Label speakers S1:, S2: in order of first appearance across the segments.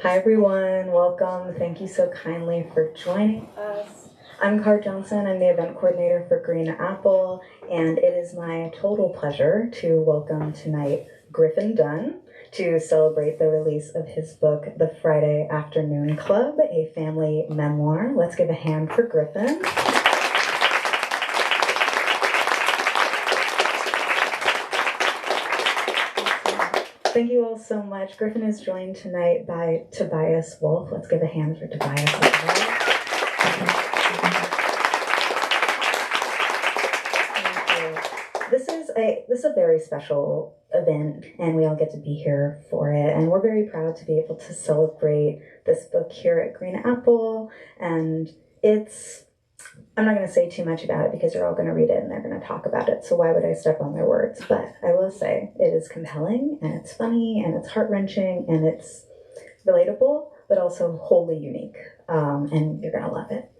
S1: Hi everyone, welcome. Thank you so kindly for joining us. I'm Car Johnson, I'm the event coordinator for Green Apple, and it is my total pleasure to welcome tonight Griffin Dunne to celebrate the release of his book, The Friday Afternoon Club, a family memoir. Let's give a hand for Griffin. Thank you all so much. Griffin is joined tonight by Tobias Wolff. Let's give a hand for Tobias as well. This is a very special event, and we all get to be here for it. And we're very proud to be able to celebrate this book here at Green Apple. And I'm not going to say too much about it because you're all going to read it and they're going to talk about it. So why would I step on their words? But I will say it is compelling and it's funny and it's heart-wrenching and it's relatable, but also wholly unique. And you're going to love it.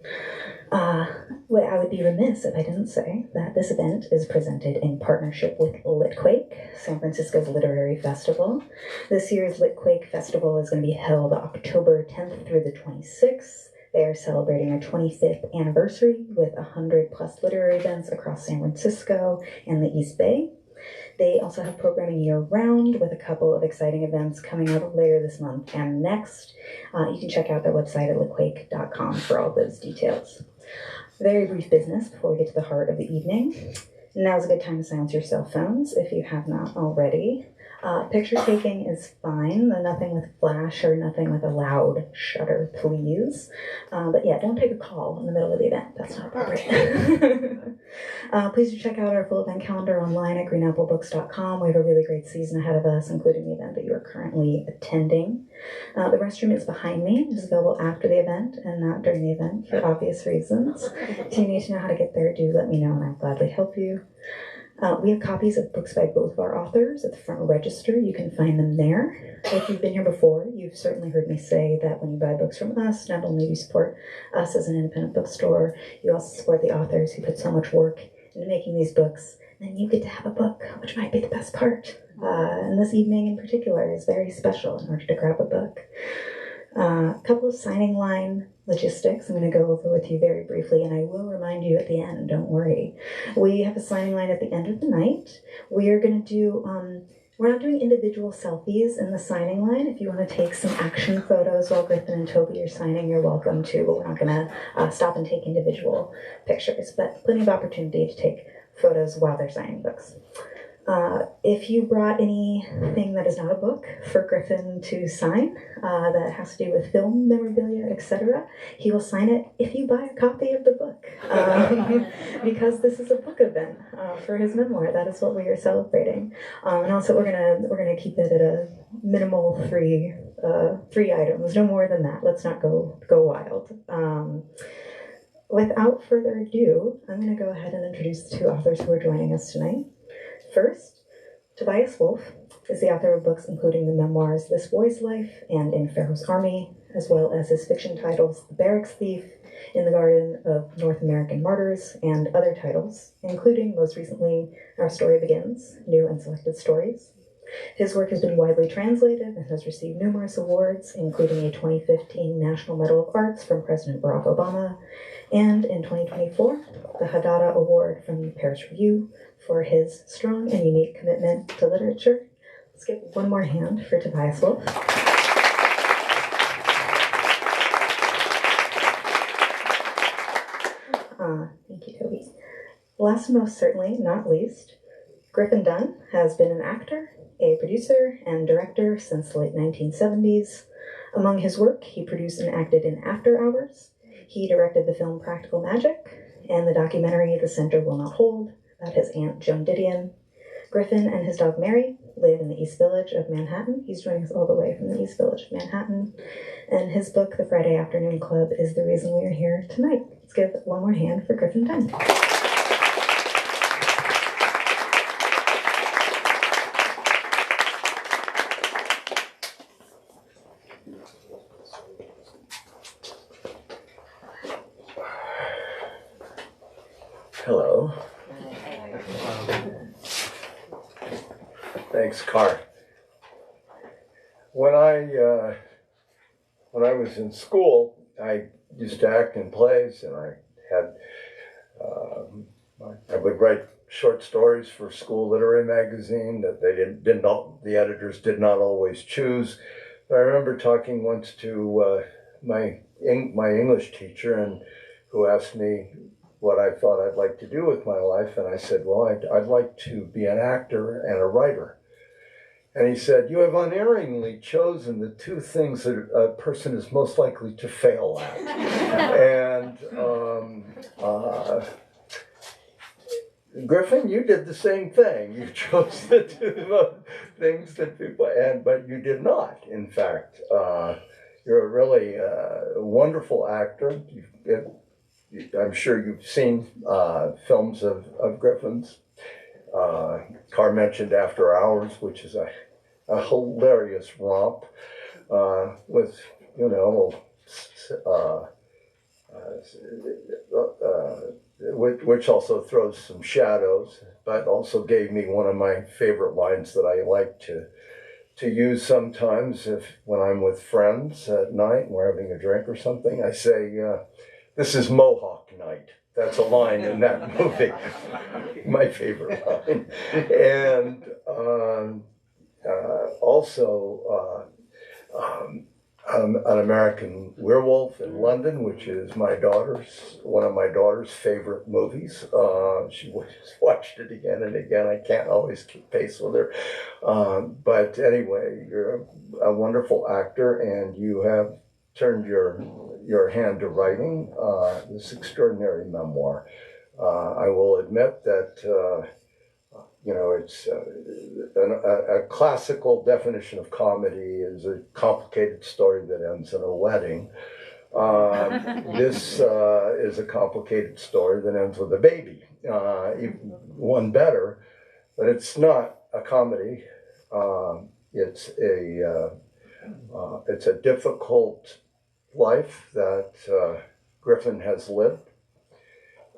S1: Well, I would be remiss if I didn't say that this event is presented in partnership with Litquake, San Francisco's literary festival. This year's Litquake Festival is going to be held October 10th through the 26th. They are celebrating their 25th anniversary with 100 plus literary events across San Francisco and the East Bay. They also have programming year-round with a couple of exciting events coming up later this month and next. You can check out their website at litquake.com for all those details. Very brief business before we get to the heart of the evening. Now's a good time to silence your cell phones if you have not already. Picture taking is fine, though nothing with flash or nothing with a loud shutter, please. But yeah, don't take a call in the middle of the event. That's not appropriate. Please do check out our full event calendar online at greenapplebooks.com. We have a really great season ahead of us, including the event that you are currently attending. The restroom is behind me. It is available after the event and not during the event for obvious reasons. If you need to know how to get there, do let me know and I'll gladly help you. We have copies of books by both of our authors at the front register. You can find them there. If you've been here before, you've certainly heard me say that when you buy books from us, not only do you support us as an independent bookstore, you also support the authors who put so much work into making these books. And you get to have a book, which might be the best part. And this evening in particular is very special in order to grab a book. A couple of signing line logistics I'm going to go over with you very briefly, and I will remind you at the end, don't worry. We have a signing line at the end of the night. We are going to do, we're not doing individual selfies in the signing line. If you want to take some action photos while Griffin and Toby are signing, you're welcome to, but we're not going to stop and take individual pictures, but plenty of opportunity to take photos while they're signing books. If you brought anything that is not a book for Griffin to sign, that has to do with film memorabilia, etc., he will sign it if you buy a copy of the book, because this is a book event for his memoir. That is what we are celebrating, and also we're gonna keep it at a minimal three items, no more than that. Let's not go wild. Without further ado, I'm going to go ahead and introduce the two authors who are joining us tonight. First, Tobias Wolff is the author of books including the memoirs This Boy's Life and In Pharaoh's Army, as well as his fiction titles The Barracks Thief, In the Garden of North American Martyrs, and other titles, including, most recently, Our Story Begins, New and Selected Stories. His work has been widely translated and has received numerous awards, including a 2015 National Medal of Arts from President Barack Obama, and in 2024, the Hadada Award from the Paris Review for his strong and unique commitment to literature. Let's give one more hand for Tobias Wolff. Thank you, Toby. Last and most certainly not least, Griffin Dunne has been an actor, a producer, and director since the late 1970s. Among his work, he produced and acted in After Hours. He directed the film Practical Magic and the documentary The Center Will Not Hold about his aunt Joan Didion. Griffin and his dog Mary live in the East Village of Manhattan. He's joining us all the way from the East Village of Manhattan. And his book, The Friday Afternoon Club, is the reason we are here tonight. Let's give one more hand for Griffin Dunne.
S2: Hello. Thanks, Car. When I when I was in school, I used to act in plays, and I had I would write short stories for school literary magazine that they the editors did not always choose. But I remember talking once to my English teacher, and who asked me what I thought I'd like to do with my life, and I said, well, I'd like to be an actor and a writer. And he said, you have unerringly chosen the two things that a person is most likely to fail at. And Griffin, you did the same thing. You chose the two things that people, but you did not, in fact. You're a really wonderful actor. I'm sure you've seen films of Griffin's. Carr mentioned After Hours, which is a hilarious romp with, which also throws some shadows, but also gave me one of my favorite lines that I like to use sometimes when I'm with friends at night and we're having a drink or something. I say, this is Mohawk night. That's a line in that movie, my favorite line. And also An American Werewolf in London, which is one of my daughter's favorite movies. She watched it again and again. I can't always keep pace with her. But anyway, you're a wonderful actor, and you have turned your hand to writing this extraordinary memoir. I will admit that it's a classical definition of comedy is a complicated story that ends in a wedding. This is a complicated story that ends with a baby, one better, but it's not a comedy. It's a difficult life that Griffin has lived,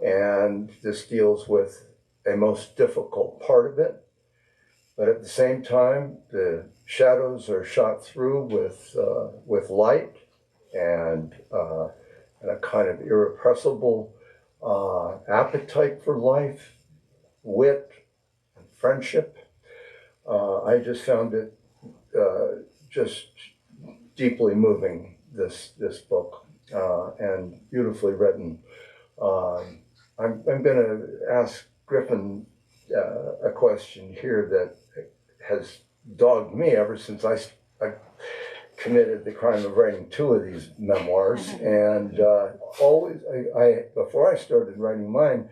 S2: and this deals with a most difficult part of it. But at the same time, the shadows are shot through with light and a kind of irrepressible appetite for life, wit, and friendship. I just found it just deeply moving, this book, and beautifully written. I'm going to ask Griffin a question here that has dogged me ever since I committed the crime of writing two of these memoirs. And always, before I started writing mine,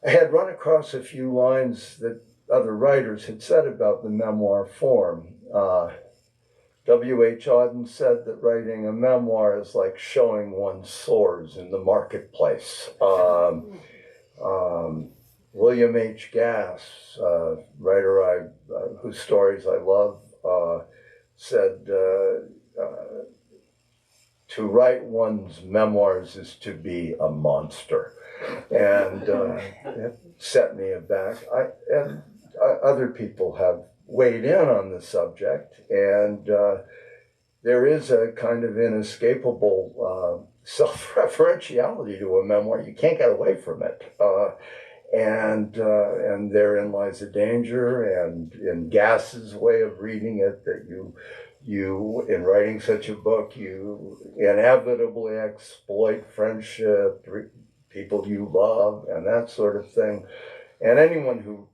S2: I had run across a few lines that other writers had said about the memoir form. W.H. Auden said that writing a memoir is like showing one's sores in the marketplace. William H. Gass, writer whose stories I love, said to write one's memoirs is to be a monster. And it set me aback. And other people have weighed in on the subject, and there is a kind of inescapable self-referentiality to a memoir. You can't get away from it. And therein lies a danger, and in Gass's way of reading it, that you in writing such a book, you inevitably exploit friendship, people you love, and that sort of thing. And anyone who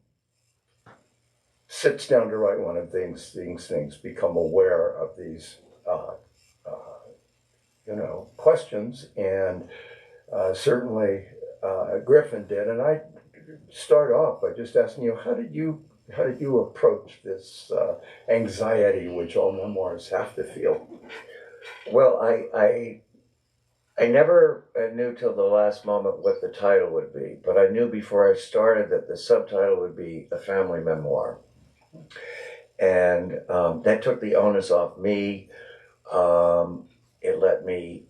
S2: sits down to write one of these things become aware of these questions, and certainly Griffin did. And I start off by just asking you, how did you approach this anxiety which all memoirs have to feel?
S3: Well, I never knew till the last moment what the title would be, but I knew before I started that the subtitle would be A Family Memoir. And that took the onus off me. It let me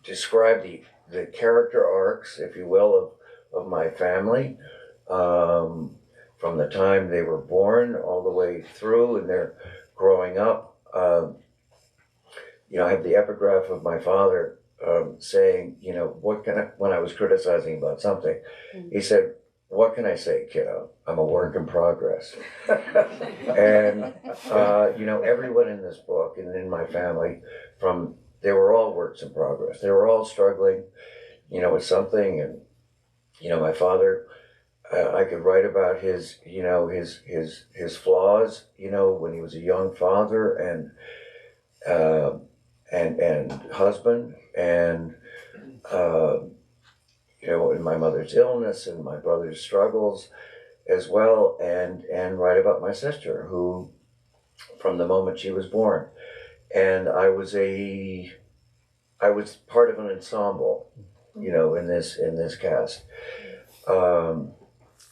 S3: describe the character arcs, if you will, of my family, from the time they were born all the way through and they're growing up. I have the epigraph of my father saying, what can when I was criticizing about something, he said, "What can I say, kiddo? I'm a work in progress." And, everyone in this book and in my family, they were all works in progress. They were all struggling, with something. And, my father, I could write about his flaws, when he was a young father and husband, and in my mother's illness and my brother's struggles as well, and write about my sister, who, from the moment she was born, and I was part of an ensemble, in this cast.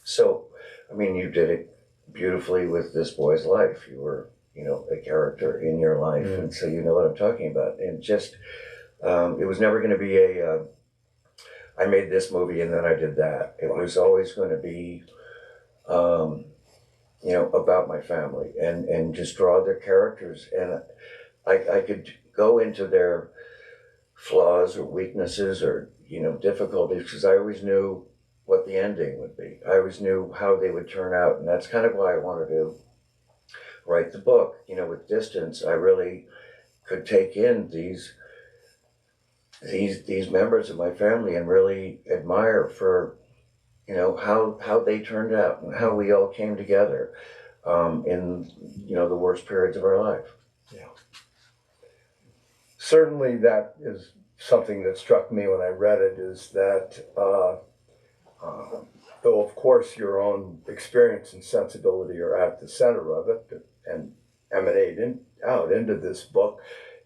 S3: So, I mean, you did it beautifully with This Boy's Life. You were, a character in your life, and so you know what I'm talking about. And just, it was never going to be I made this movie and then I did that. It was always going to be, about my family and just draw their characters. And I could go into their flaws or weaknesses or, difficulties, because I always knew what the ending would be. I always knew how they would turn out. And that's kind of why I wanted to write the book. With distance, I really could take in these members of my family and really admire for, how they turned out and how we all came together in, the worst periods of our life.
S2: Yeah. Certainly that is something that struck me when I read it, is that though of course your own experience and sensibility are at the center of it and emanate out into this book,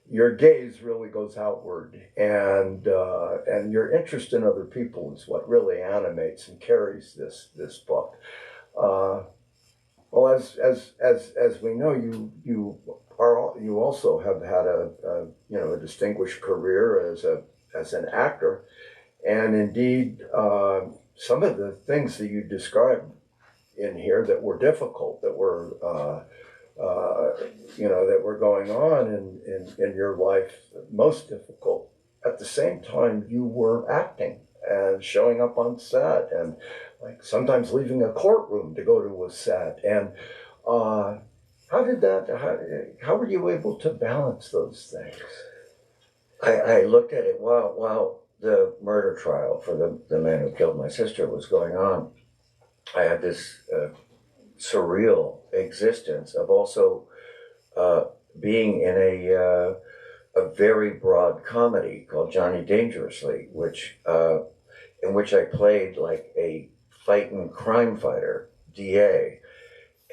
S2: your gaze really goes outward, and your interest in other people is what really animates and carries this book. Well, as we know, you also have had a distinguished career as an actor, and indeed some of the things that you described in here that were difficult, that were that were going on in your life, most difficult. At the same time, you were acting and showing up on set, and like sometimes leaving a courtroom to go to a set. And how were you able to balance those things?
S3: I looked at it while the murder trial for the man who killed my sister was going on. I had this surreal existence of also being in a very broad comedy called Johnny Dangerously, in which I played like a fighting crime fighter, DA,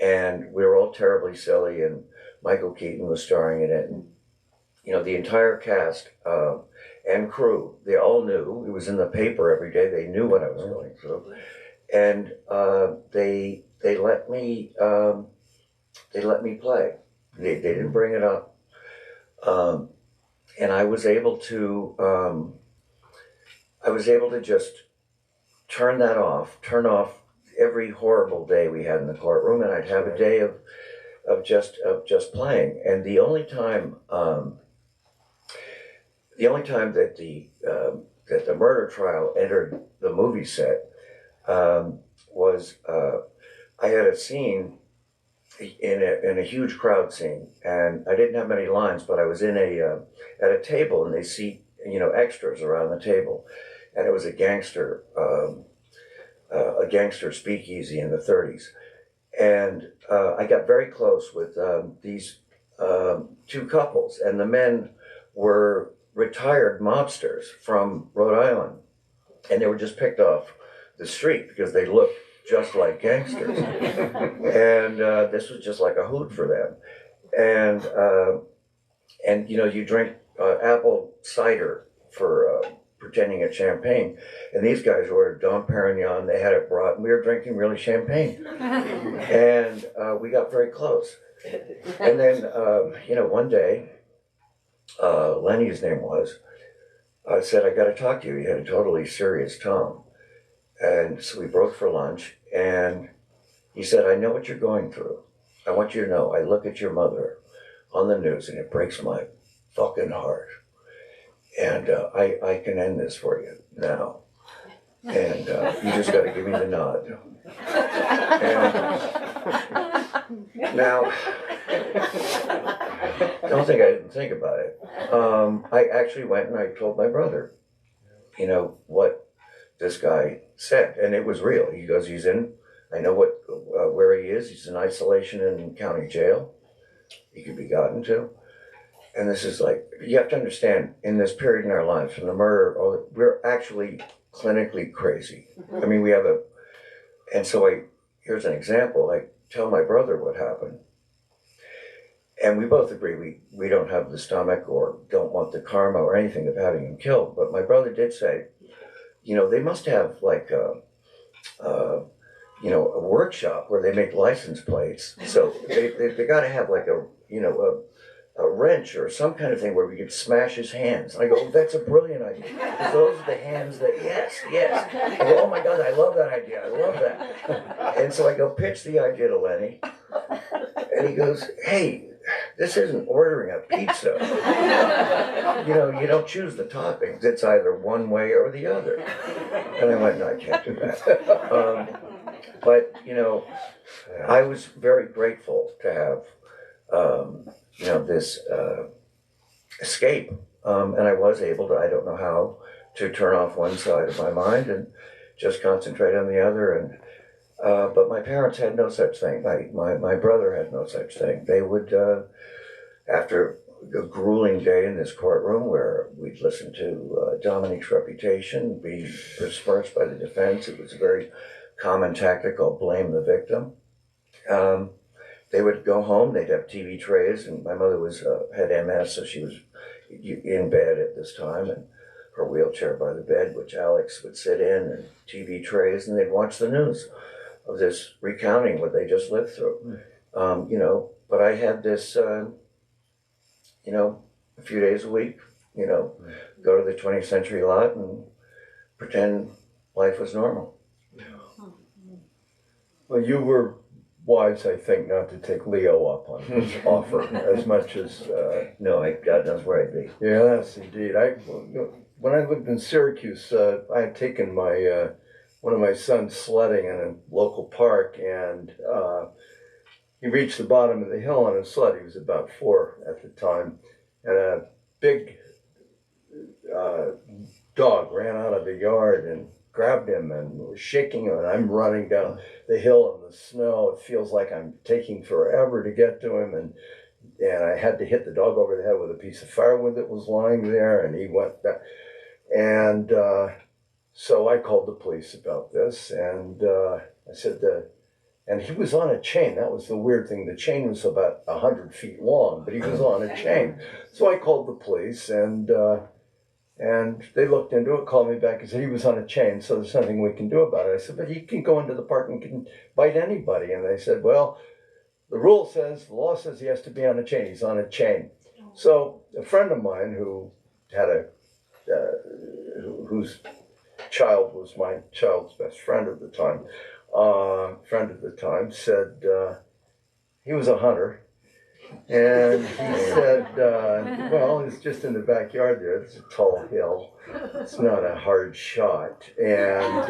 S3: and we were all terribly silly, and Michael Keaton was starring in it, and the entire cast and crew, they all knew. It was in the paper every day. They knew what I was going through, and they let me play. They didn't bring it up, and I was able to just turn off every horrible day we had in the courtroom, and I'd have a day of just playing. And the only time that the murder trial entered the movie set was I had a scene in a huge crowd scene, and I didn't have many lines, but I was at a table, and they seat extras around the table, and it was a gangster speakeasy in the 30s, and I got very close with these two couples, and the men were retired mobsters from Rhode Island, and they were just picked off the street because they looked just like gangsters. And this was just like a hoot for them. And you drink apple cider for pretending it's champagne. And these guys ordered Dom Perignon, they had it brought, and we were drinking really champagne. And we got very close. And then, one day, Lenny, his name was, said, "I got to talk to you." He had a totally serious tone. And so we broke for lunch, and he said, "I know what you're going through. I want you to know, I look at your mother on the news, and it breaks my fucking hard. And I can end this for you now. And you just got to give me the nod. And now, don't think I didn't think about it. I actually went and I told my brother, you know, what this guy said. And it was real. He goes, I know where he is. He's in isolation in county jail. He could be gotten to. And this is like, you have to understand, in this period in our lives, from the murder, we're actually clinically crazy. I mean, and so here's an example. I tell my brother what happened. And we both agree we don't have the stomach or don't want the karma or anything of having him killed. But my brother did say, you know, they must have like a workshop where they make license plates. So they got to have like a wrench or some kind of thing where we could smash his hands. And I go, oh, that's a brilliant idea. Because those are the hands that, yes. I go, oh my God, I love that idea. I love that. And so I go pitch the idea to Lenny. And he goes, hey, this isn't ordering a pizza. You know, you don't choose the toppings. It's either one way or the other. And I went, no, I can't do that. But, you know, I was very grateful to have, this escape. And I was able to, I don't know how, to turn off one side of my mind and just concentrate on the other. And but my parents had no such thing. My brother had no such thing. They would, after a grueling day in this courtroom where we'd listen to Dominique's reputation be besmirched by the defense, it was a very common tactic called blame the victim. They would go home, they'd have TV trays, and my mother had MS, so she was in bed at this time, and her wheelchair by the bed, which Alex would sit in, and TV trays, and they'd watch the news of this recounting what they just lived through. But I had this, a few days a week, go to the 20th Century Lot and pretend life was normal.
S2: Well, you were wise, I think, not to take Leo up on his offer as much as...
S3: No, God knows where I'd be.
S2: Yes, indeed. When I lived in Syracuse, I had taken one of my sons sledding in a local park, and he reached the bottom of the hill on his sled. He was about 4 at the time, and a big dog ran out of the yard and grabbed him and was shaking him, and I'm running down the hill in the snow. It feels like I'm taking forever to get to him, and I had to hit the dog over the head with a piece of firewood that was lying there, and he went back. And so I called the police about this, and I said, and he was on a chain. That was the weird thing. The chain was about 100 feet long, but he was on a chain. So I called the police, and they looked into it, called me back, and said he was on a chain, so there's nothing we can do about it. I said, but he can go into the park and can bite anybody. And they said, well, the law says he has to be on a chain. He's on a chain. So a friend of mine who had whose child was my child's best friend at the time, said he was a hunter. And he said, well, it's just in the backyard there. It's a tall hill. It's not a hard shot. And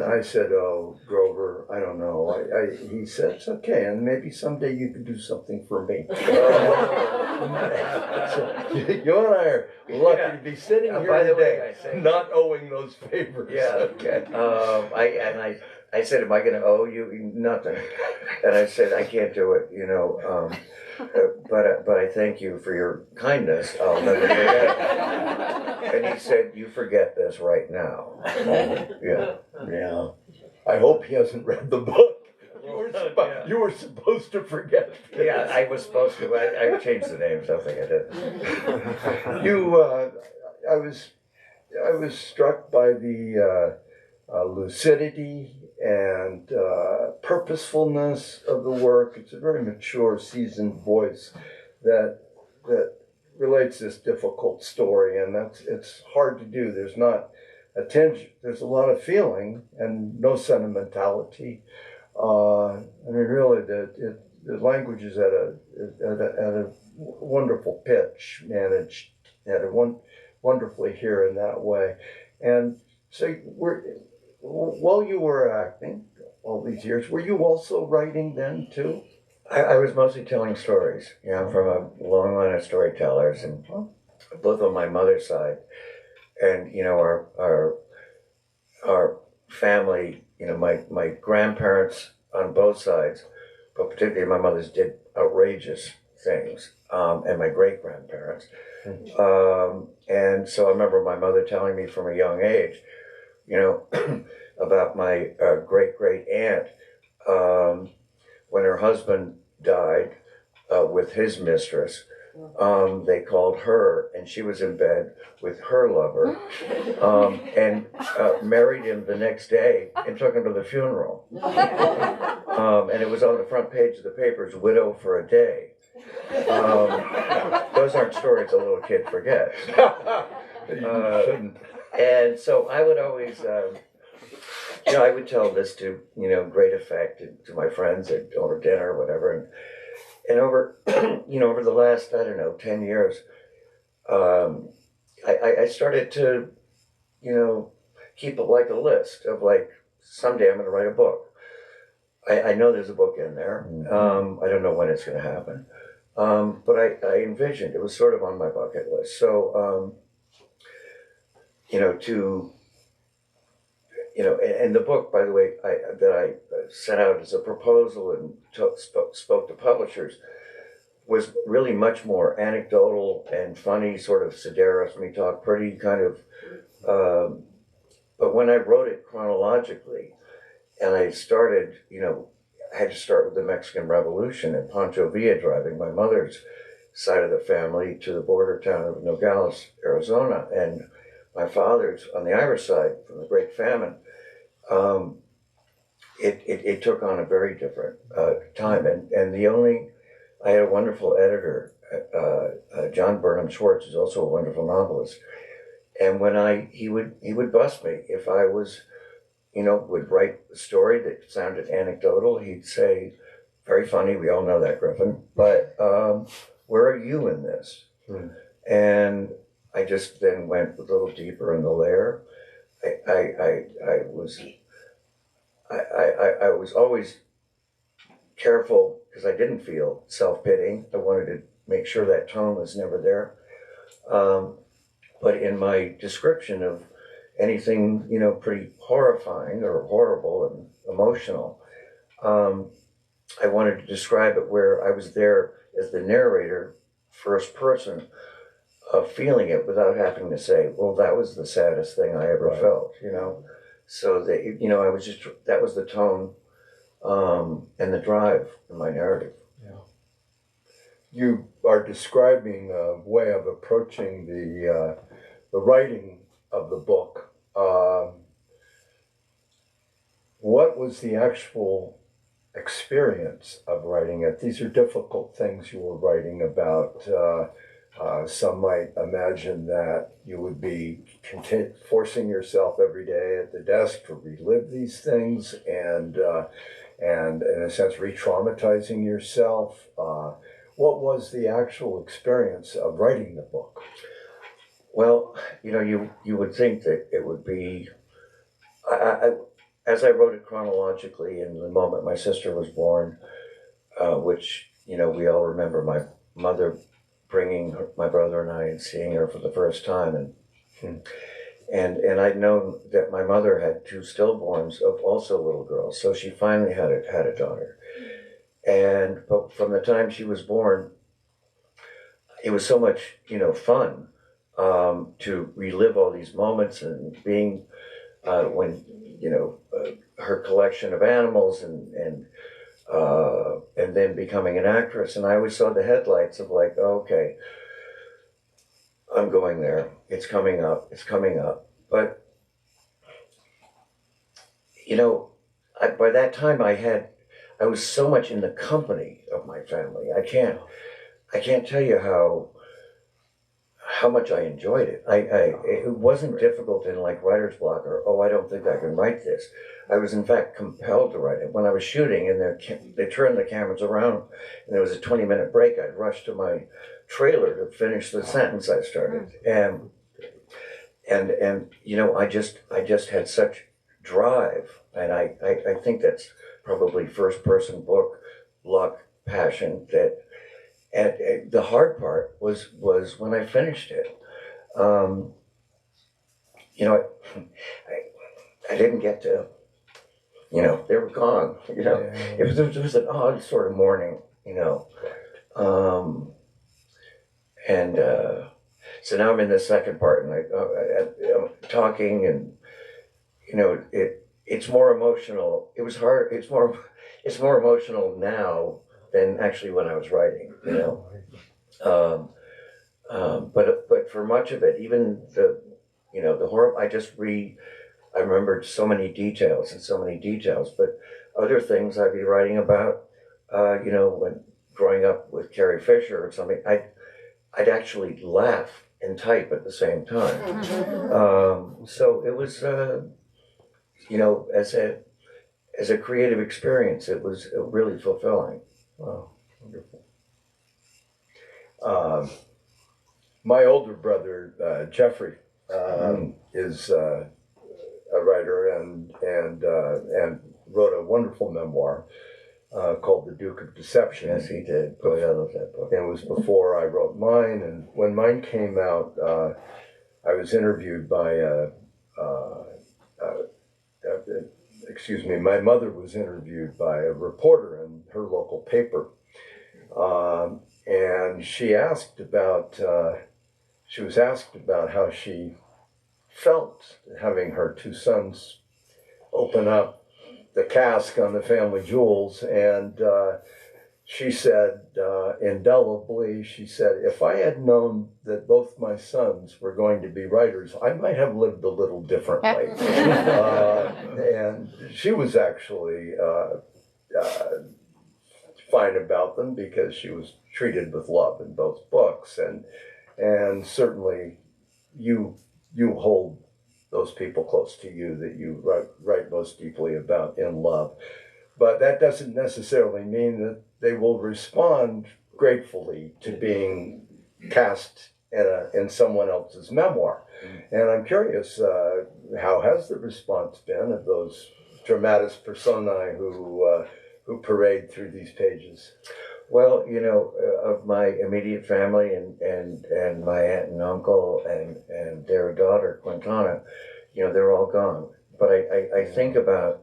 S2: I said, oh, Grover, I don't know. He said, it's okay. And maybe someday you could do something for me. So you and I are lucky to be sitting here
S3: by the
S2: today,
S3: way,
S2: not owing those favors.
S3: Yeah. Okay. I said, am I going to owe you nothing? And I said, I can't do it, but I thank you for your kindness. I'll never forget it. And he said, you forget this right now.
S2: Yeah. I hope he hasn't read the book. You were supposed to forget this.
S3: Yeah, I was supposed to. I changed the name, so I think I did.
S2: I was struck by the lucidity and purposefulness of the work. It's a very mature, seasoned voice that relates this difficult story, and it's hard to do. There's not a tinge. There's a lot of feeling and no sentimentality. I mean, really, the language is at a wonderful pitch, managed at a wonderfully here in that way. And so, while you were acting all these years, were you also writing then too?
S3: I was mostly telling stories, you know, from a long line of storytellers, and both on my mother's side, and you know, our family, you know, my grandparents on both sides, but particularly my mother's, did outrageous things, and my great grandparents, and so I remember my mother telling me from a young age, you know, about my great great aunt. When her husband died with his mistress, they called her, and she was in bed with her lover, and married him the next day and took him to the funeral. And it was on the front page of the papers, "Widow for a day." Those aren't stories a little kid forgets. And so I would always, you know, I would tell this to, you know, great effect to my friends over dinner or whatever. And over, you know, over the last, I don't know, 10 years, I started to, you know, keep like a list of like, someday I'm going to write a book. I know there's a book in there. I don't know when it's going to happen. But I envisioned, it was sort of on my bucket list. So, you know, you know, and the book, by the way, that I sent out as a proposal and spoke to publishers, was really much more anecdotal and funny, sort of Sedaris, me talk, pretty kind of, but when I wrote it chronologically, and I started, you know, I had to start with the Mexican Revolution and Pancho Villa driving my mother's side of the family to the border town of Nogales, Arizona, and my father's on the Irish side from the Great Famine. It took on a very different time, and I had a wonderful editor, John Burnham Schwartz, who's also a wonderful novelist, and when he would bust me if I was, you know, would write a story that sounded anecdotal. He'd say, "Very funny, we all know that, Griffin, but where are you in this?" And I just then went a little deeper in the layer. I was always careful because I didn't feel self-pitying. I wanted to make sure that tone was never there. But in my description of anything, you know, pretty horrifying or horrible and emotional, I wanted to describe it where I was there as the narrator, first person, feeling it without having to say, "Well, that was the saddest thing I ever felt," you know. So that, you know, that was the tone and the drive in my narrative.
S2: Yeah. You are describing a way of approaching the writing of the book. What was the actual experience of writing it? These are difficult things you were writing about. Some might imagine that you would be forcing yourself every day at the desk to relive these things and in a sense re-traumatizing yourself. What was the actual experience of writing the book?
S3: Well, you know, you would think that it would be, as I wrote it chronologically, in the moment my sister was born, which, you know, we all remember my mother bringing my brother and I and seeing her for the first time, and I'd known that my mother had two stillborns of also little girls, so she finally had a daughter, but from the time she was born, it was so much, you know, fun to relive all these moments and being when, you know, her collection of animals and then becoming an actress. And I always saw the headlights of like, okay, I'm going there. It's coming up. But, you know, by that time I was so much in the company of my family. I can't tell you how much I enjoyed it. It wasn't difficult in like writer's block or, oh, I don't think I can write this. I was in fact compelled to write it. When I was shooting and they turned the cameras around and there was a 20-minute break, I'd rush to my trailer to finish the sentence I started. And you know, I just had such drive. And I think that's probably first person book, luck, passion that. And the hard part was when I finished it. You know, I didn't get to, you know, they were gone. You know, it was an odd sort of morning. You know, so now I'm in the second part, and I'm talking, and you know, it's more emotional. It was hard. It's more emotional now than actually when I was writing, you know. But for much of it, even the, you know, the horror, I remembered so many details, but other things I'd be writing about, you know, when growing up with Carrie Fisher or something, I'd actually laugh and type at the same time. So it was, you know, as a creative experience, it was really fulfilling.
S2: Wow, wonderful. My older brother, Jeffrey, is a writer and wrote a wonderful memoir called The Duke of Deception.
S3: Yes, he did. Boy, I love that book.
S2: And it was before I wrote mine. And when mine came out, I was interviewed by my mother was interviewed by a reporter in her local paper. And she was asked about how she felt having her two sons open up the cask on the family jewels. And she said, indelibly, she said, if I had known that both my sons were going to be writers, I might have lived a little differently. And she was actually fine about them because she was treated with love in both books. And certainly you hold those people close to you that you write most deeply about in love. But that doesn't necessarily mean that they will respond gratefully to being cast in someone else's memoir. And I'm curious, how has the response been of those dramatis personae who parade through these pages?
S3: Well, you know, of my immediate family and my aunt and uncle and their daughter Quintana, you know, they're all gone. But I think about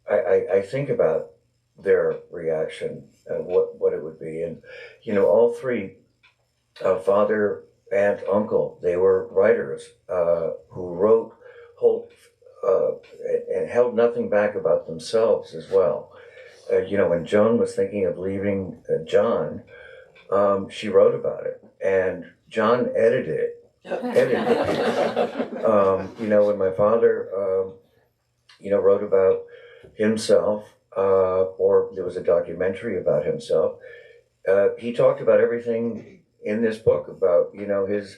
S3: I think about their reaction and what it would be. And you know, all three, father, aunt, uncle, they were writers who wrote and held nothing back about themselves as well. You know, when Joan was thinking of leaving John, she wrote about it, and John edited it. You know, when my father, you know, wrote about himself, or there was a documentary about himself, he talked about everything in this book about, you know, his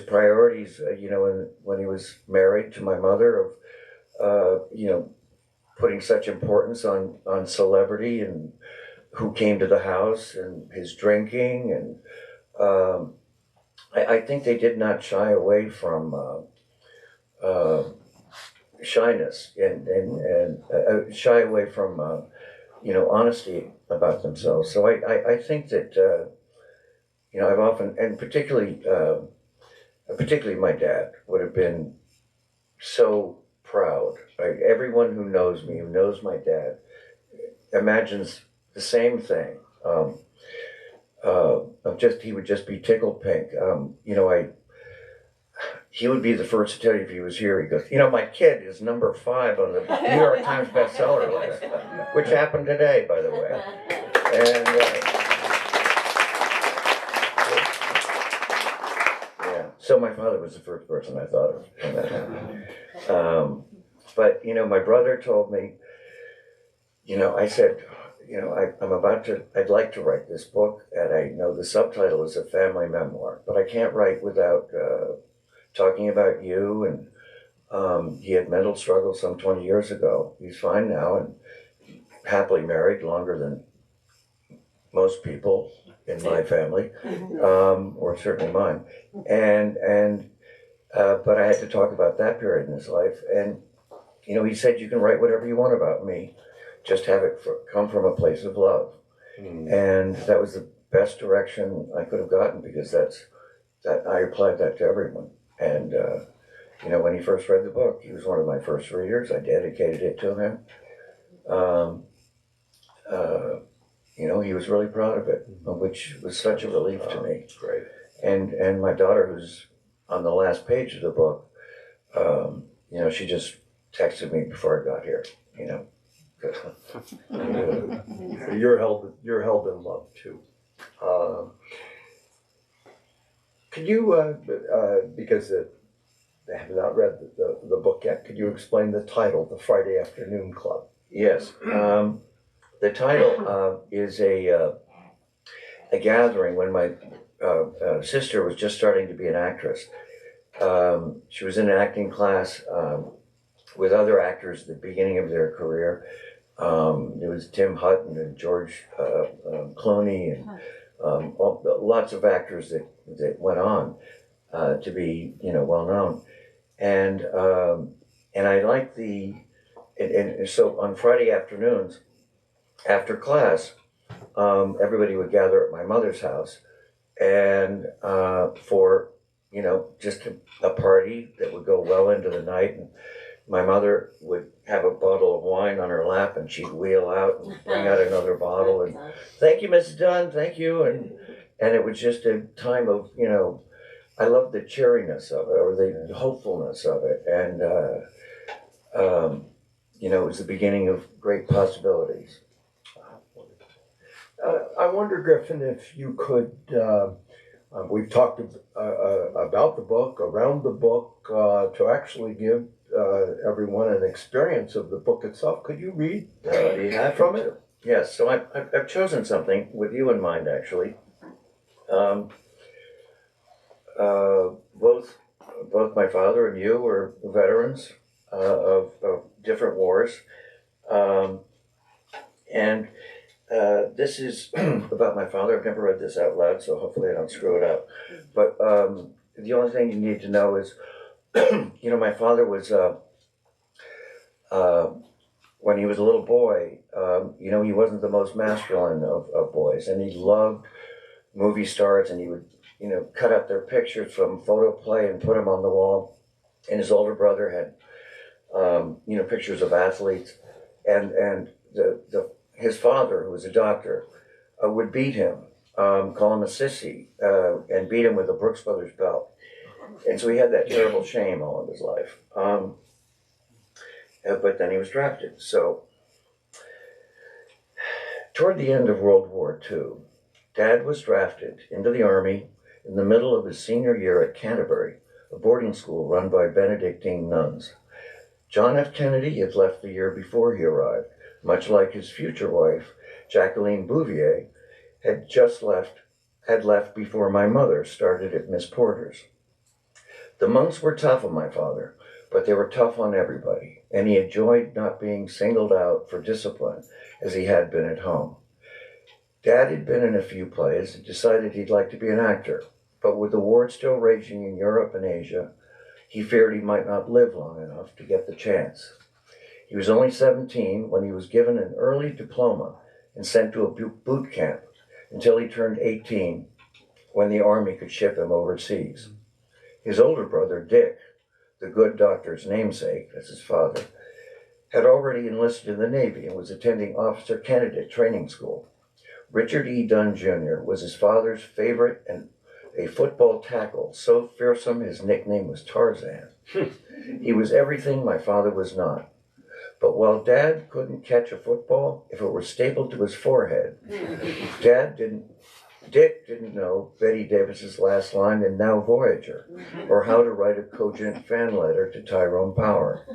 S3: priorities, you know, when he was married to my mother, of, you know, putting such importance on celebrity and who came to the house and his drinking. And I think they did not shy away from shyness and shy away from, you know, honesty about themselves. So I think that, you know, I've often, and particularly my dad would have been so proud. Like, everyone who knows me, who knows my dad, imagines the same thing. He would just be tickled pink. You know, he would be the first to tell you if he was here. He goes, you know, my kid is number 5 on the New York Times bestseller list, which happened today, by the way. And yeah, so my father was the first person I thought of when that happened. But, you know, my brother told me, you know, I said, I'd like to write this book, and I know the subtitle is a family memoir, but I can't write without talking about you. And he had mental struggles some 20 years ago. He's fine now and happily married, longer than most people in my family, or certainly mine. But I had to talk about that period in his life. And, he said, you can write whatever you want about me, just have it come from a place of love. And that was the best direction I could have gotten, because I applied that to everyone. And, when he first read the book, he was one of my first readers. I dedicated it to him. He was really proud of it, which was such a relief to me.
S2: Great.
S3: And my daughter, who's on the last page of the book, she just texted me before I got here.
S2: You're held in love too. Could you, because they have not read the book yet, could you explain the title, The Friday Afternoon Club?
S3: Yes. The title is a gathering when my sister was just starting to be an actress. She was in an acting class with other actors at the beginning of their career. There was Tim Hutton and George Clooney and lots of actors that went on to be well known. And I like and so on Friday afternoons after class, everybody would gather at my mother's house and for just a party that would go well into the night. And my mother would have a bottle of wine on her lap, and she'd wheel out and bring out another bottle, and thank you, Mrs. Dunne, thank you. And it was just a time of, I loved the cheeriness of it, or the hopefulness of it. And, it was the beginning of great possibilities.
S2: I wonder, Griffin, if you could, we've talked about the book, around the book, to actually give everyone an experience of the book itself. Could you read from it?
S3: Yes, so I've chosen something with you in mind, actually. Both my father and you were veterans of different wars. And this is about my father. I've never read this out loud, so hopefully I don't screw it up. But the only thing you need to know is, my father was, when he was a little boy, he wasn't the most masculine of boys, and he loved movie stars, and he would, cut out their pictures from photo play and put them on the wall. And his older brother had, pictures of athletes, and his father, who was a doctor, would beat him, call him a sissy, and beat him with a Brooks Brothers belt. And so he had that terrible shame all of his life. But then he was drafted. So toward the end of World War II, Dad was drafted into the Army in the middle of his senior year at Canterbury, a boarding school run by Benedictine nuns. John F. Kennedy had left the year before he arrived, much like his future wife, Jacqueline Bouvier, had left before my mother started at Miss Porter's. The monks were tough on my father, but they were tough on everybody, and he enjoyed not being singled out for discipline as he had been at home. Dad had been in a few plays and decided he'd like to be an actor, but with the war still raging in Europe and Asia, he feared he might not live long enough to get the chance. He was only 17 when he was given an early diploma and sent to a boot camp until he turned 18, when the Army could ship him overseas. His older brother, Dick, the good doctor's namesake, that's his father, had already enlisted in the Navy and was attending officer candidate training school. Richard E. Dunne Jr. was his father's favorite and a football tackle, so fearsome his nickname was Tarzan. He was everything my father was not. But while Dad couldn't catch a football if it were stapled to his forehead, Dad didn't Dick didn't know Betty Davis's last line in Now Voyager, or how to write a cogent fan letter to Tyrone Power.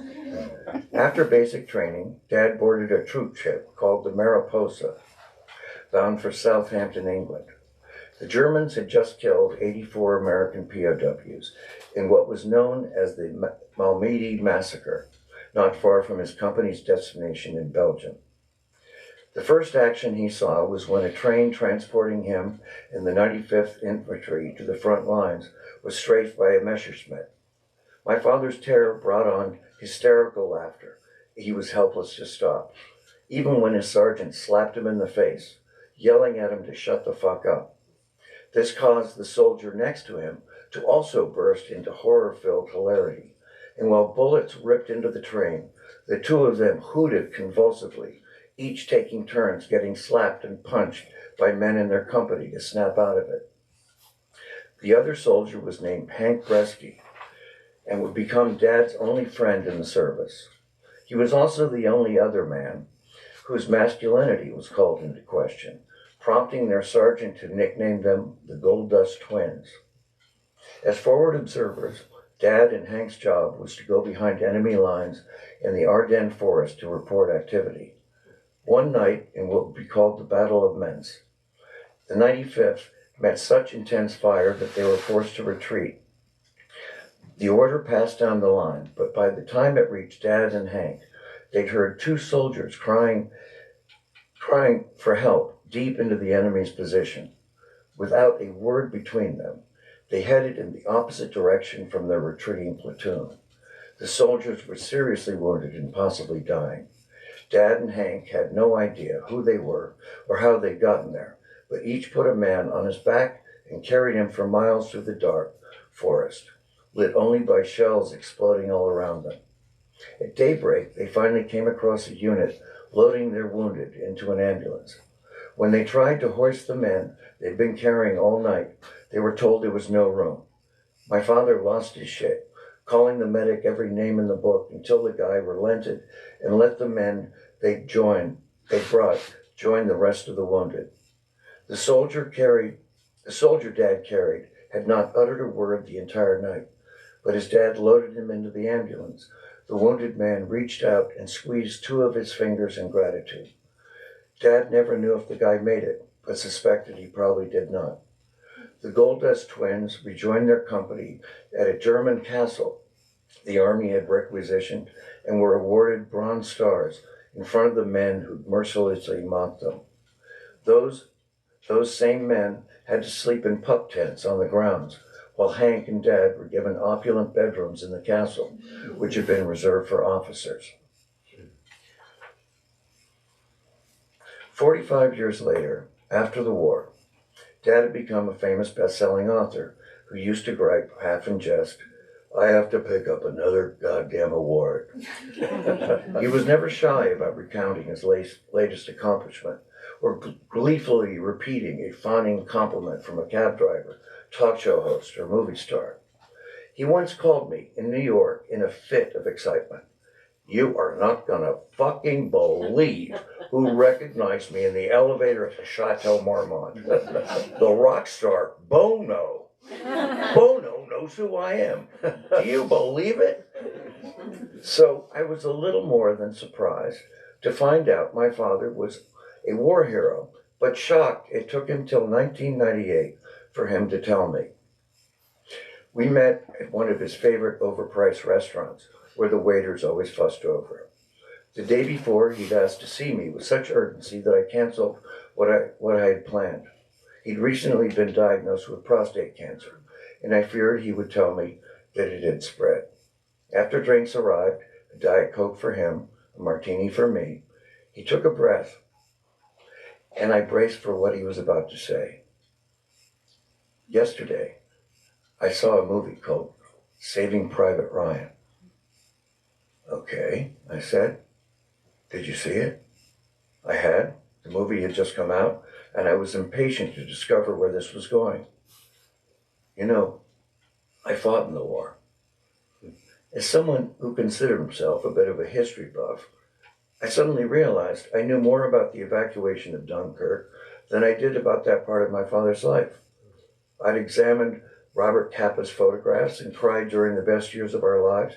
S3: After basic training, Dad boarded a troop ship called the Mariposa, bound for Southampton, England. The Germans had just killed 84 American POWs in what was known as the Malmedy Massacre, not far from his company's destination in Belgium. The first action he saw was when a train transporting him and the 95th Infantry to the front lines was strafed by a Messerschmitt. My father's terror brought on hysterical laughter. He was helpless to stop, even when his sergeant slapped him in the face, yelling at him to shut the fuck up. This caused the soldier next to him to also burst into horror-filled hilarity, and while bullets ripped into the train, the two of them hooted convulsively, each taking turns getting slapped and punched by men in their company to snap out of it. The other soldier was named Hank Bresky and would become Dad's only friend in the service. He was also the only other man whose masculinity was called into question, prompting their sergeant to nickname them the Gold Dust Twins. As forward observers, Dad and Hank's job was to go behind enemy lines in the Ardennes forest to report activity. One night, in what would be called the Battle of Mens, the 95th met such intense fire that they were forced to retreat. The order passed down the line, but by the time it reached Dad and Hank, they'd heard two soldiers crying for help deep into the enemy's position. Without a word between them, they headed in the opposite direction from their retreating platoon. The soldiers were seriously wounded and possibly dying. Dad and Hank had no idea who they were or how they'd gotten there, but each put a man on his back and carried him for miles through the dark forest, lit only by shells exploding all around them. At daybreak, they finally came across a unit loading their wounded into an ambulance. When they tried to hoist the men they'd been carrying all night, they were told there was no room. My father lost his shit, calling the medic every name in the book until the guy relented and let the men they brought join the rest of the wounded. The soldier Dad carried had not uttered a word the entire night, but as Dad loaded him into the ambulance, the wounded man reached out and squeezed two of his fingers in gratitude. Dad never knew if the guy made it, but suspected he probably did not. The Gold Dust Twins rejoined their company at a German castle the Army had requisitioned and were awarded Bronze Stars in front of the men who mercilessly mocked them. Those same men had to sleep in pup tents on the grounds, while Hank and Dad were given opulent bedrooms in the castle, which had been reserved for officers. 45 years later, after the war, Dad had become a famous best-selling author who used to gripe, half in jest, "I have to pick up another goddamn award." He was never shy about recounting his latest accomplishment or gleefully repeating a fawning compliment from a cab driver, talk show host, or movie star. He once called me in New York in a fit of excitement. "You are not gonna fucking believe who recognized me in the elevator at the Chateau Marmont. The rock star Bono. Bono knows who I am. Do you believe it?" So I was a little more than surprised to find out my father was a war hero, but shocked it took him till 1998 for him to tell me. We met at one of his favorite overpriced restaurants, where the waiters always fussed over him. The day before, he'd asked to see me with such urgency that I canceled what I had planned. He'd recently been diagnosed with prostate cancer, and I feared he would tell me that it had spread. After drinks arrived, a Diet Coke for him, a martini for me, he took a breath, and I braced for what he was about to say. "Yesterday, I saw a movie called Saving Private Ryan." "Okay," I said. "Did you see it?" I had. The movie had just come out, and I was impatient to discover where this was going. "You know, I fought in the war." As someone who considered himself a bit of a history buff, I suddenly realized I knew more about the evacuation of Dunkirk, than I did about that part of my father's life. I'd examined Robert Capa's photographs and cried during the best years of our lives,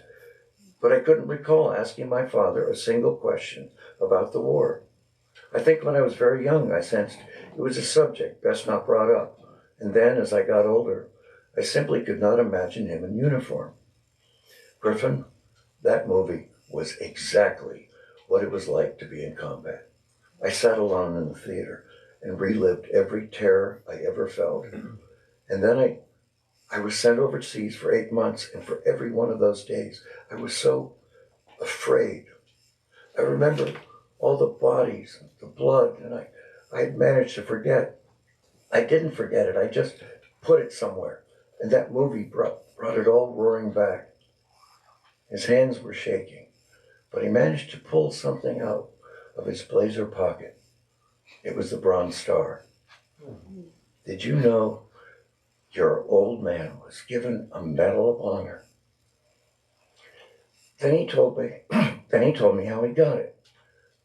S3: but I couldn't recall asking my father a single question about the war. I think when I was very young, I sensed it was a subject best not brought up. And then, as I got older, I simply could not imagine him in uniform. Griffin, that movie was exactly what it was like to be in combat. I sat alone in the theater and relived every terror I ever felt. And then I was sent overseas for 8 months, and for every one of those days, I was so afraid. I remember all the bodies, the blood, and I had managed to forget. I didn't forget it, I just put it somewhere. And that movie brought it all roaring back. His hands were shaking, but he managed to pull something out of his blazer pocket. It was the Bronze Star. Did you know your old man was given a Medal of Honor? Then he told me how he got it.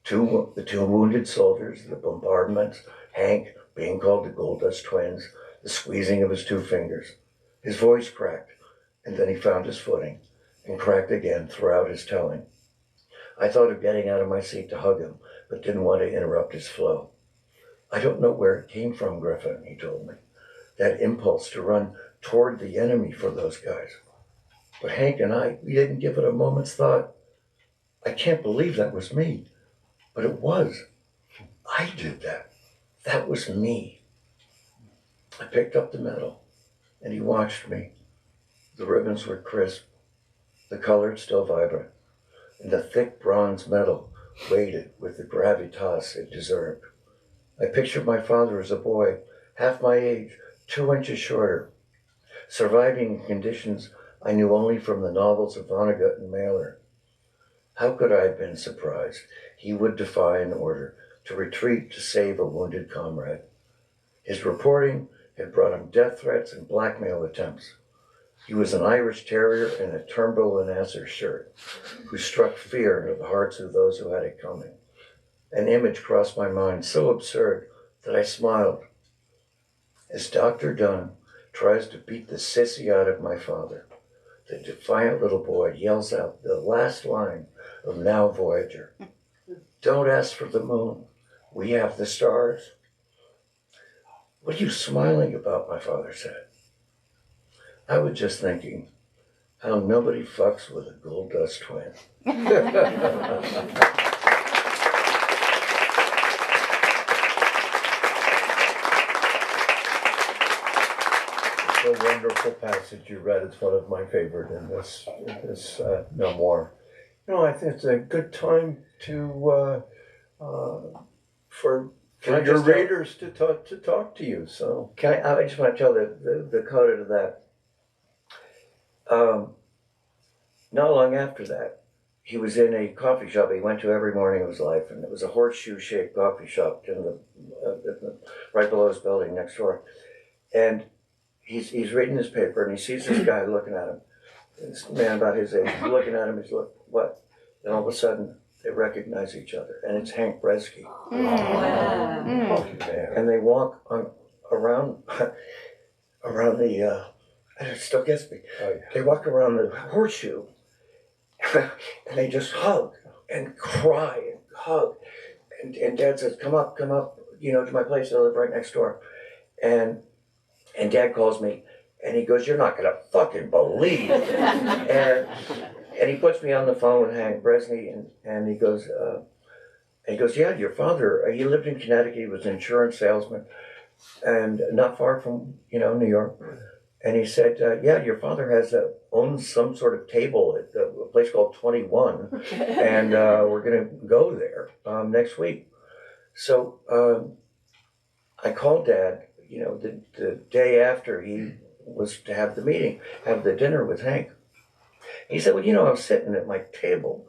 S3: The two wounded soldiers, the bombardments, Hank being called the Gold Dust Twins, the squeezing of his 2 fingers. His voice cracked, and then he found his footing, and cracked again throughout his telling. I thought of getting out of my seat to hug him, but didn't want to interrupt his flow. I don't know where it came from, Griffin, he told me. That impulse to run toward the enemy for those guys. But Hank and we didn't give it a moment's thought. I can't believe that was me. But it was. I did that. That was me. I picked up the medal, and he watched me. The ribbons were crisp, the color still vibrant, and the thick bronze medal weighted with the gravitas it deserved. I pictured my father as a boy, half my age, 2 inches shorter, surviving in conditions I knew only from the novels of Vonnegut and Mailer. How could I have been surprised he would defy an order to retreat to save a wounded comrade? His reporting had brought him death threats and blackmail attempts. He was an Irish Terrier in a Turnbull and Asser shirt, who struck fear into the hearts of those who had it coming. An image crossed my mind, so absurd that I smiled. As Dr. Dunne tries to beat the sissy out of my father, the defiant little boy yells out the last line of Now Voyager. Don't ask for the moon. We have the stars. What are you smiling about, my father said. I was just thinking how nobody fucks with a Gold Dust Twin.
S2: It's a wonderful passage you read. It's one of my favorite in this memoir. You know, I think it's a good time to for your readers to talk to you. So
S3: I just want to tell the coda to that. Not long after that, he was in a coffee shop he went to every morning of his life, and it was a horseshoe-shaped coffee shop in right below his building next door. And he's reading his paper, and he sees this guy looking at him. This man about his age, he's looking at him. He's like, "What?" And all of a sudden, they recognize each other, and it's Hank Bresky. And they walk around the. And it still gets me. Oh, yeah. They walk around the horseshoe, and they just hug and cry and hug. And Dad says, come up, you know, to my place. I live right next door. And Dad calls me, and he goes, "You're not gonna fucking believe it." and he puts me on the phone with Hank Bresky, and he goes, "Yeah, your father. He lived in Connecticut. He was an insurance salesman, and not far from New York." And he said, "Yeah, your father owns some sort of table at a place called 21, and we're going to go there next week." So I called Dad, the day after he was to have the dinner with Hank. He said, "Well, I was sitting at my table,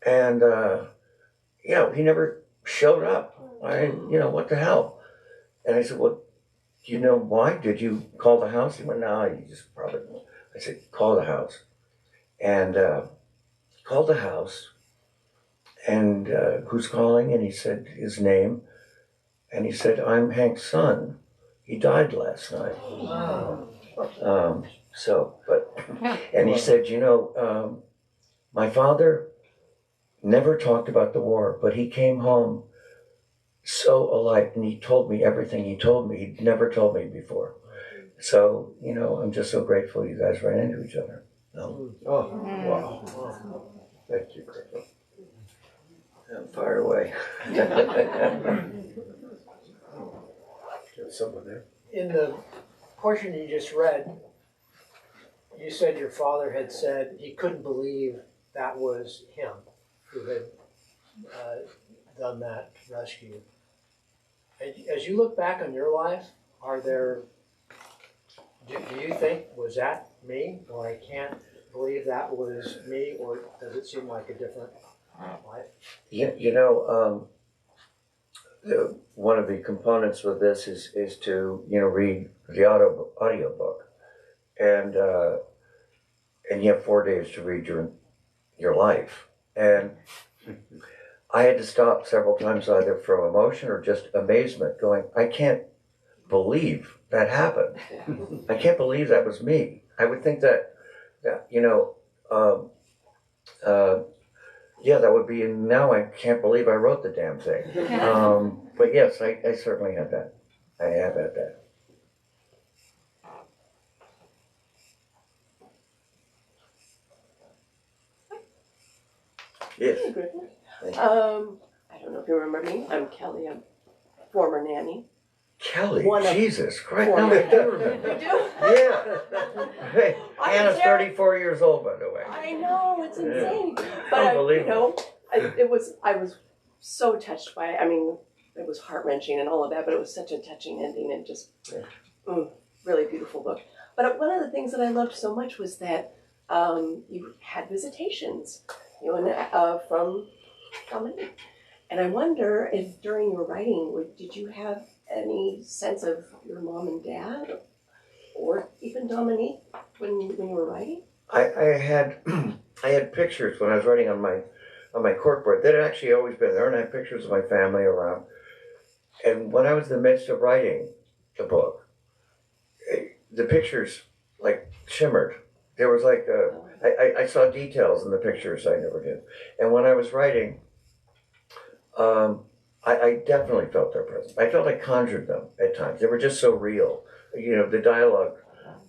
S3: and he never showed up. What the hell?" And I said, "Well, do you know why? Did you call the house?" He went, "No, you just probably." I said, "Call the house." And he called the house, and who's calling? And he said his name. And he said, I'm Hank's son. He died last night. And he said, my father never talked about the war, but he came home so alive, and he told me everything he told me. He'd never told me before. So, I'm just so grateful you guys ran into each other.
S2: Oh, wow. Thank you, Griffin.
S3: Fire away.
S2: Someone there?
S4: In the portion you just read, you said your father had said he couldn't believe that was him who had done that rescue. As you look back on your life, do you think, was that me? Or I can't believe that was me? Or does it seem like a different life?
S3: One of the components with this is to read the audio book, and you have 4 days to read your life, and I had to stop several times either from emotion or just amazement, going, I can't believe that happened. I can't believe that was me. I would think that that would be, and now I can't believe I wrote the damn thing. But yes, I certainly had that. I have had that. Yes.
S5: Hey, Griffin. I don't know if you remember me. I'm Kelly. I'm a former nanny.
S3: Kelly,
S5: One of-
S3: Jesus Christ. No,
S5: former-
S3: I do remember.
S5: You do?
S3: Yeah. Hey,
S5: I'm
S3: Anna's
S5: there.
S3: 34 years old, by the way.
S5: I know, it's insane. But
S3: Unbelievable.
S5: I was so touched by it. I mean, it was heart-wrenching and all of that, but it was such a touching ending and just really beautiful book. But one of the things that I loved so much was that you had visitations, from Dominique. And I wonder if during your writing, did you have any sense of your mom and dad, or even Dominique when you were writing?
S3: I had pictures when I was writing on my corkboard. That had actually always been there, and I had pictures of my family around. And when I was in the midst of writing the book, the pictures like shimmered. There was like I saw details in the pictures I never did. And when I was writing, I definitely felt their presence. I felt I conjured them at times. They were just so real. The dialogue,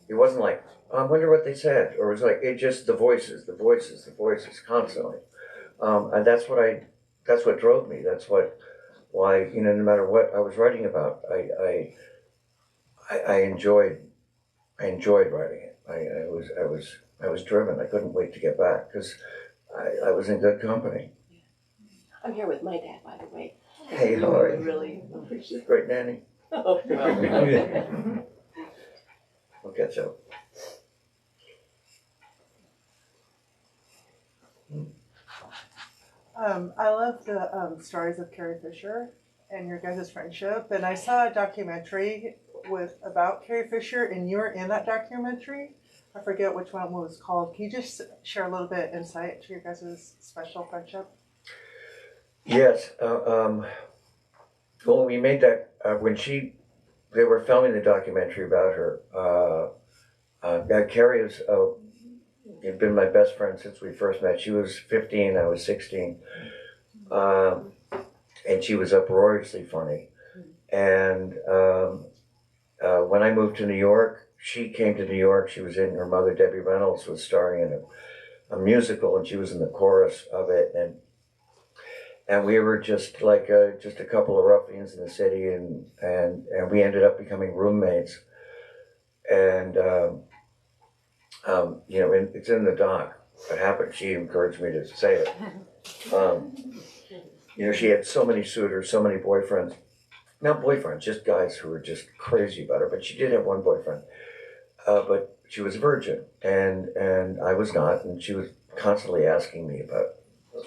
S3: it wasn't like, oh, I wonder what they said. Or it was like, the voices constantly. And that's what drove me. That's why, no matter what I was writing about, I enjoyed writing it. I was driven. I couldn't wait to get back because I was in good company.
S5: I'm here with my dad, by the way.
S3: Hey, how are you?
S5: Really appreciate
S3: Great nanny.
S5: Oh, well.
S3: We'll catch up.
S6: I love the stories of Carrie Fisher and your guys' friendship. And I saw a documentary about Carrie Fisher, and you were in that documentary. I forget which one it was called. Can you just share a little bit of insight to your guys' special friendship?
S3: Yes. Well, we made that when they were filming the documentary about her. Carrie had been my best friend since we first met. She was 15, I was 16, and she was uproariously funny. And when I moved to New York, she came to New York. She was her mother, Debbie Reynolds, was starring in a musical, and she was in the chorus of it. And we were just like just a couple of ruffians in the city, and we ended up becoming roommates. And it's in the doc what happened. She encouraged me to say it. She had so many suitors, so many boyfriends. Not boyfriends, just guys who were just crazy about her. But she did have one boyfriend. But she was a virgin, and I was not, and she was constantly asking me about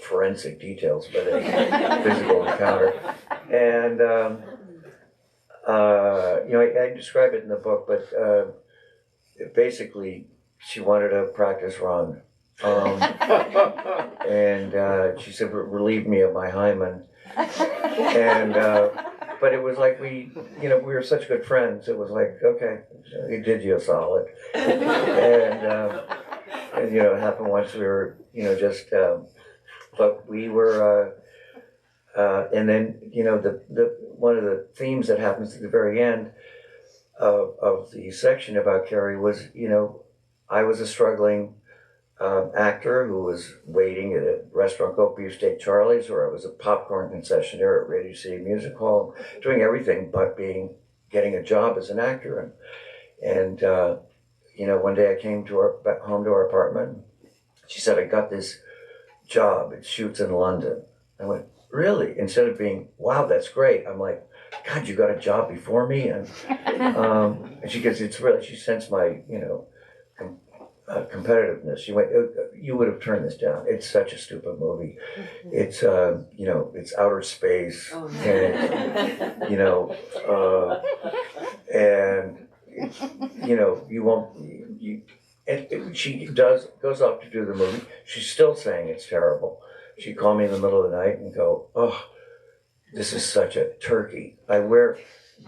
S3: forensic details about a physical encounter. And I describe it in the book, but basically she wanted to practice run. And she said, relieve me of my hymen. And but it was like we were such good friends. It was like, okay, he did you a solid. And it happened once we were, but we were, and then, the one of the themes that happens at the very end of the section about Carrie was, I was a struggling actor who was waiting at a restaurant called Beefsteak Charlie's, or I was a popcorn concessionaire at Radio City Music Hall, doing everything but getting a job as an actor. And one day I came back home to our apartment. She said, I got this job. It shoots in London. I went, really? Instead of being, wow, that's great, I'm like, God, you got a job before me? And she goes, she sensed my, competitiveness. She went, you would have turned this down. It's such a stupid movie. It's, it's outer space.
S5: Oh, no.
S3: And, you won't, and she goes off to do the movie. She's still saying it's terrible. She'd call me in the middle of the night and go, oh, this is such a turkey. I wear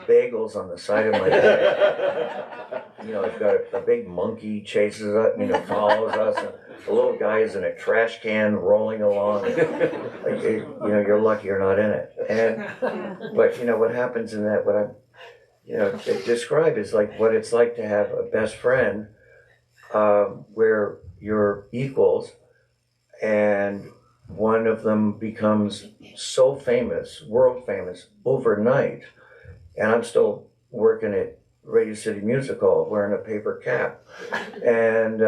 S3: bagels on the side of my head. I've got a big monkey chases us, follows us. And the little guy is in a trash can rolling along. You're lucky you're not in it. But what happens in that, what I'm, describe is like what it's like to have a best friend where you're equals, and one of them becomes so famous, world famous, overnight, and I'm still working at Radio City Music Hall wearing a paper cap, and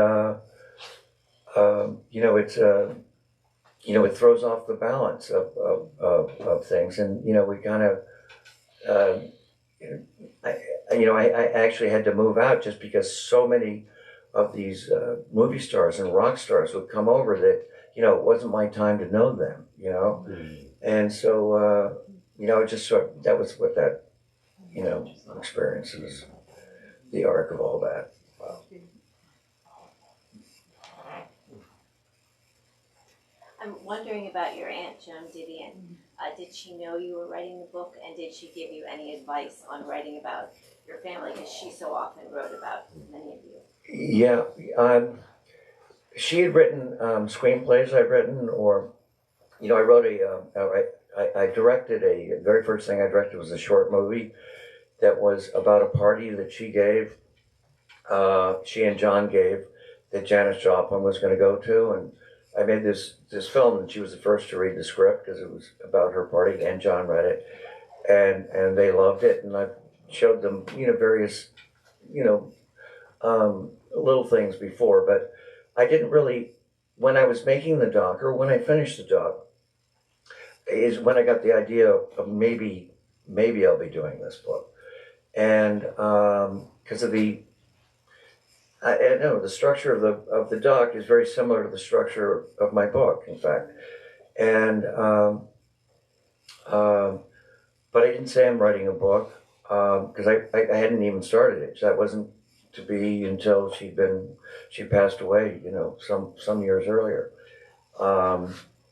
S3: it throws off the balance of things, and we kind of I actually had to move out just because so many of these movie stars and rock stars would come over that it wasn't my time to know them, and so just sort of, that was what that experience is, the arc of all that. Wow.
S7: I'm wondering about your Aunt Joan Didion. Did she know you were writing the book, and did she give you any advice on writing about your family? Because she so often wrote about many of you.
S3: Yeah, she had written screenplays I'd written, or, I wrote I directed the very first thing I directed was a short movie that was about a party that she gave, she and John gave, that Janis Joplin was going to go to, and I made this film, and she was the first to read the script because it was about her party, and John read it, and they loved it, and I showed them, various, little things before, but I didn't really, when I was making the doc, or when I finished the doc, is when I got the idea of maybe I'll be doing this book, and because of the structure of the doc is very similar to the structure of my book, in fact, and but I didn't say I'm writing a book because I hadn't even started it. So that wasn't to be until she passed away, some years earlier.